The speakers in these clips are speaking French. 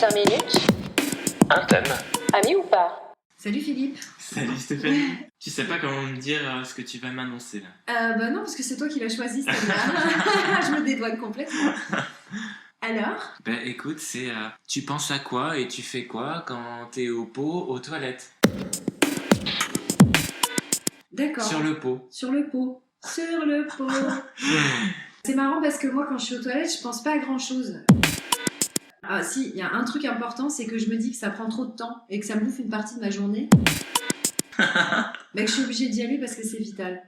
5 minutes. Un thème. Ami ou pas? Salut Philippe. Salut Stéphanie. Tu sais pas comment me dire ce que tu vas m'annoncer là. Bah non, parce que c'est toi qui l'as choisi celle-là. Je me dédouane complètement. Alors? Bah écoute, c'est tu penses à quoi et tu fais quoi quand t'es au pot aux toilettes? D'accord. Sur le pot. Sur le pot. Sur le pot. C'est marrant parce que moi quand je suis aux toilettes, je pense pas à grand chose. Ah si, il y a un truc important, c'est que je me dis que ça prend trop de temps et que ça me bouffe une partie de ma journée. Mais que je suis obligée d'y aller parce que c'est vital.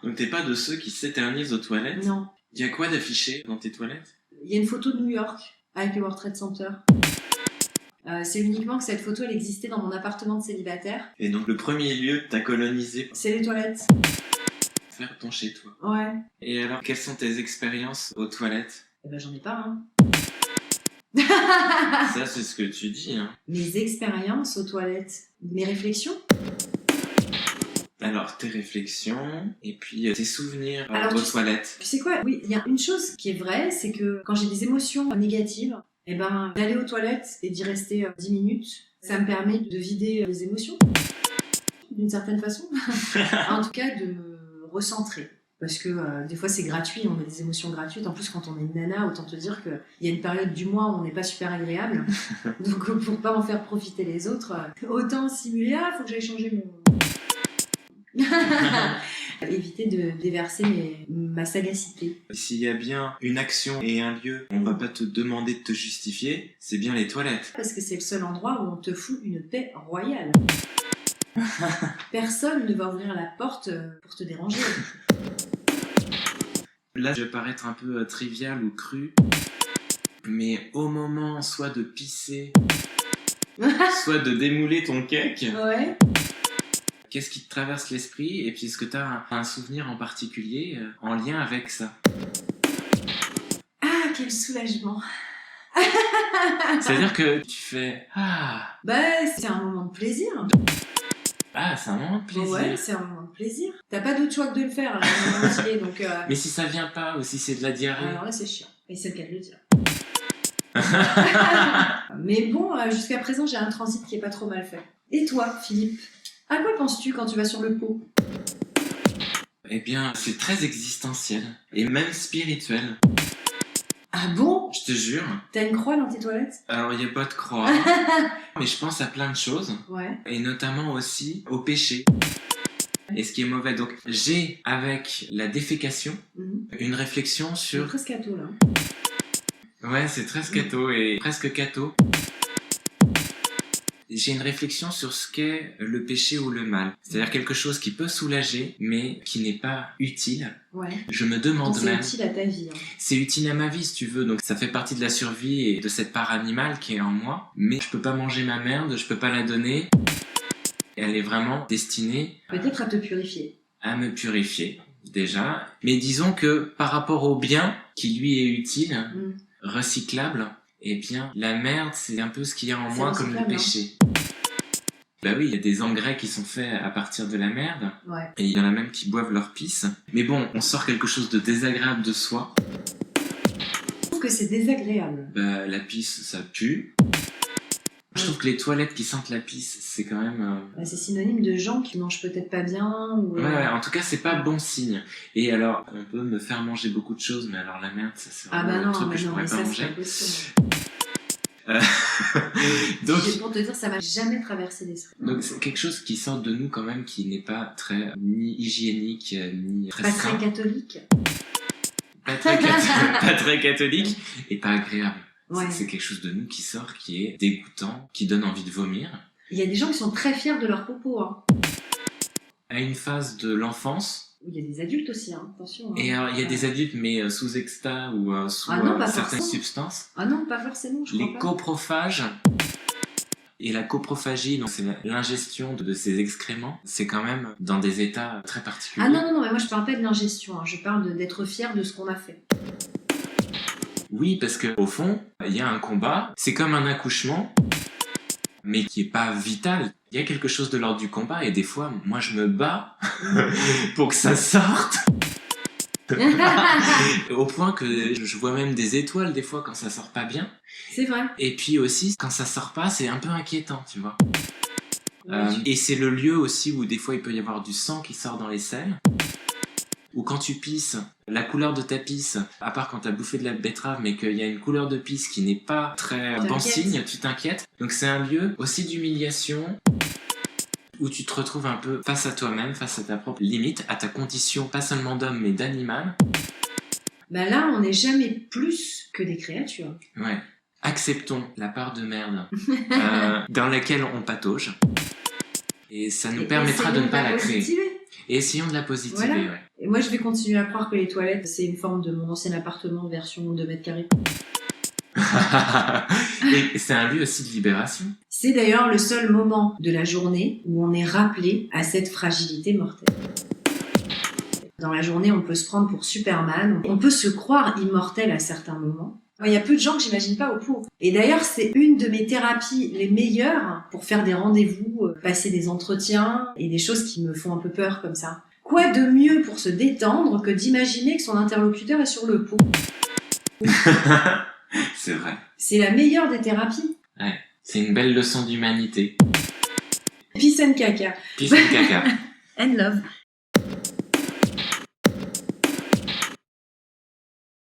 Donc t'es pas de ceux qui s'éternisent aux toilettes? Non. Y a quoi d'affiché dans tes toilettes? Il y a une photo de New York avec le World Trade Center. C'est uniquement que cette photo elle existait dans mon appartement de célibataire. Et donc le premier lieu que t'as colonisé pour C'est les toilettes. faire ton chez toi. Ouais. Et alors, quelles sont tes expériences aux toilettes? Eh ben j'en ai pas, hein. Ça, c'est ce que tu dis, hein. Mes expériences aux toilettes. Mes réflexions. Alors, tes réflexions, et puis tes souvenirs Alors, aux tu sais- toilettes. Tu sais quoi? Oui, il y a une chose qui est vraie, c'est que quand j'ai des émotions négatives, eh ben, d'aller aux toilettes et d'y rester 10 minutes, ça me permet de vider les émotions, d'une certaine façon. En tout cas, de me recentrer. Parce que des fois, c'est gratuit, on a des émotions gratuites. En plus, quand on est une nana, autant te dire qu'il y a une période du mois où on n'est pas super agréable. Donc, pour pas en faire profiter les autres, autant simuler, ah, faut que j'aille changer mon... Éviter de déverser ma sagacité. S'il y a bien une action et un lieu, on va pas te demander de te justifier, c'est bien les toilettes. Parce que c'est le seul endroit où on te fout une paix royale. Personne ne va ouvrir la porte pour te déranger. Là, je vais paraître un peu trivial ou cru, mais au moment soit de pisser, soit de démouler ton cake, Ouais. qu'est-ce qui te traverse l'esprit? Et puis, est-ce que tu as un souvenir en particulier en lien avec ça? Ah, quel soulagement. C'est-à-dire que tu fais « Ah, Bah, c'est un moment de plaisir. ah c'est un moment de plaisir. Ouais, c'est un moment de plaisir. T'as pas d'autre choix que de le faire, là, dans le moment entier, donc... Mais si ça vient pas, ou si c'est de la diarrhée. Alors là, c'est chiant. Et c'est le cas de le dire. Mais bon, jusqu'à présent, j'ai un transit qui est pas trop mal fait. Et toi, Philippe? À quoi penses-tu quand tu vas sur le pot? Eh bien, c'est très existentiel, et même spirituel, Ah bon? je te jure. T'as une croix dans tes toilettes? Alors, il n'y a pas de croix, mais je pense à plein de choses, Ouais. et notamment aussi au péché. Et ce qui est mauvais. Donc, j'ai, avec la défécation, une réflexion C'est sur... presque catho, là. Ouais, c'est très scato et presque catho. J'ai une réflexion sur ce qu'est le péché ou le mal. C'est-à-dire quelque chose qui peut soulager, mais qui n'est pas utile. Ouais. Je me Donc demande c'est même... utile à ta vie. Hein. C'est utile à ma vie, si tu veux. Donc ça fait partie de la survie et de cette part animale qui est en moi. Mais je peux pas manger ma merde, je peux pas la donner. Elle est vraiment destinée Peut-être à te purifier. à me purifier, déjà. Mais disons que par rapport au bien, qui lui est utile, recyclable, eh bien, la merde, c'est un peu ce qu'il y a en C'est moi comme le recyclable, péché. Bah oui, il y a des engrais qui sont faits à partir de la merde, Ouais. et il y en a même qui boivent leur pisse. Mais bon, on sort quelque chose de désagréable de soi. Je trouve que c'est désagréable. Bah, la pisse, ça pue. Je trouve que les toilettes qui sentent la pisse, c'est quand même... Bah, c'est synonyme de gens qui mangent peut-être pas bien. Ou, Ouais, en tout cas, c'est pas bon signe. Et alors, on peut me faire manger beaucoup de choses, mais alors la merde, ça c'est Ah vraiment bah non, un truc mais que je non, pourrais mais pas ça c'est manger. pas possible. Donc, Et pour te dire, ça m'a jamais traversé l'esprit. donc c'est quelque chose qui sort de nous quand même, qui n'est pas très ni hygiénique, ni très Pas sain. très catholique. Pas très catholique, et pas agréable. Ouais. C'est quelque chose de nous qui sort, qui est dégoûtant, qui donne envie de vomir. Il y a des gens qui sont très fiers de leur popo. Hein. À une phase de l'enfance, Il y a des adultes aussi, hein. Attention. Hein. et alors, il y a des adultes, mais sous extat ou sous Ah non, pas certaines forcément. substances. Ah non, pas forcément, je crois Les pas. coprophages. Et la coprophagie, donc c'est l'ingestion de ces excréments, c'est quand même dans des états très particuliers. Ah non, non, non, mais moi je parle pas de l'ingestion, hein. Je parle d'être fier de ce qu'on a fait. Oui, parce que au fond, il y a un combat, c'est comme un accouchement, mais qui est pas vital. Il y a quelque chose de l'ordre du combat, et des fois, moi je me bats pour que ça sorte. Au point que je vois même des étoiles des fois quand ça sort pas bien. C'est vrai. Et puis aussi, quand ça sort pas, c'est un peu inquiétant, tu vois. Oui. Et c'est le lieu aussi où des fois il peut y avoir du sang qui sort dans les selles. Ou quand tu pisses, la couleur de ta pisse, à part quand t'as bouffé de la betterave, mais qu'il y a une couleur de pisse qui n'est pas très bon signe, tu t'inquiètes. Donc c'est un lieu aussi d'humiliation, où tu te retrouves un peu face à toi-même, face à ta propre limite, à ta condition, pas seulement d'homme, mais d'animal. Bah là, on n'est jamais plus que des créatures. Ouais. Acceptons la part de merde dans laquelle on patauge. Et ça nous permettra de ne pas la créer. Et essayons de la positiver, voilà. Ouais. Et moi, je vais continuer à croire que les toilettes, c'est une forme de mon ancien appartement version 2 mètres carrés. Et c'est un lieu aussi de libération. C'est d'ailleurs le seul moment de la journée où on est rappelé à cette fragilité mortelle. Dans la journée, on peut se prendre pour Superman, on peut se croire immortel à certains moments. Il y a peu de gens que j'imagine pas au pour. Et d'ailleurs, c'est une de mes thérapies les meilleures pour faire des rendez-vous, passer des entretiens et des choses qui me font un peu peur comme ça. Quoi de mieux pour se détendre que d'imaginer que son interlocuteur est sur le pot? C'est vrai. C'est la meilleure des thérapies. Ouais, c'est une belle leçon d'humanité. Peace and caca. Peace and caca. And love.